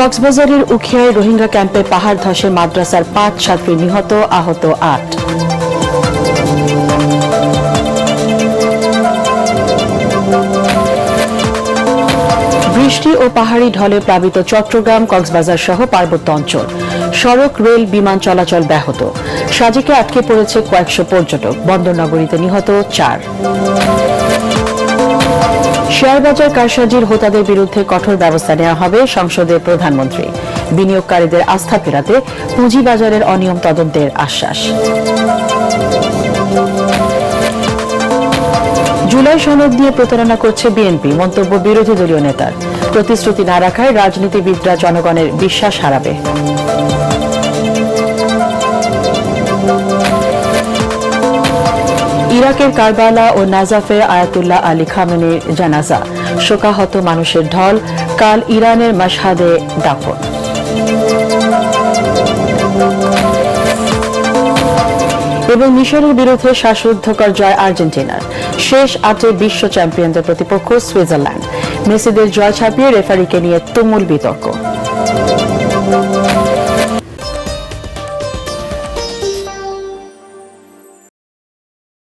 কক্সবাজারের উখিয়ায় রোহিঙ্গা ক্যাম্পে পাহাড় ধসে মাদ্রাসার ৫ ছাত্রী নিহত, আহত ৮। বৃষ্টি ও পাহাড়ি ঢলে প্লাবিত চট্টগ্রাম, কক্সবাজার সহ পার্বত্য অঞ্চল। সড়ক, রেল, বিমান চলাচল ব্যাহত। সাজেকে আটকে পড়েছে কয়েকশো পর্যটক। বন্দরনগরীতে নিহত ৪। শেয়ারবাজার কারসাজির হোতাদের বিরুদ্ধে কঠোর ব্যবস্থা নেওয়া হবে, সংসদে প্রধানমন্ত্রী। বিনিয়োগকারীদের আস্থা ফেরাতে পুঁজিবাজারের অনিয়ম তদন্তের আশ্বাস। জুলাই সনদ নিয়ে প্রতারণা করছে বিএনপি, মন্তব্য বিরোধী দলীয় নেতার। প্রতিশ্রুতি না রাখায় রাজনীতিবিদরা জনগণের বিশ্বাস হারাবে। ইরাকের কারবালা ও নাজাফে আয়াতুল্লাহ আলী খামেনির জানাজা, শোকাহত মানুষের ঢল। কাল ইরানের মাশহাদে দাফন। এবং মিশরের বিরুদ্ধে শ্বাসরুদ্ধকর জয় আর্জেন্টিনার। শেষ ৮-এ বিশ্ব চ্যাম্পিয়নদের প্রতিপক্ষ সুইজারল্যান্ড। মেসিদের জয় ছাপিয়ে রেফারিকে নিয়ে তুমুল বিতর্ক।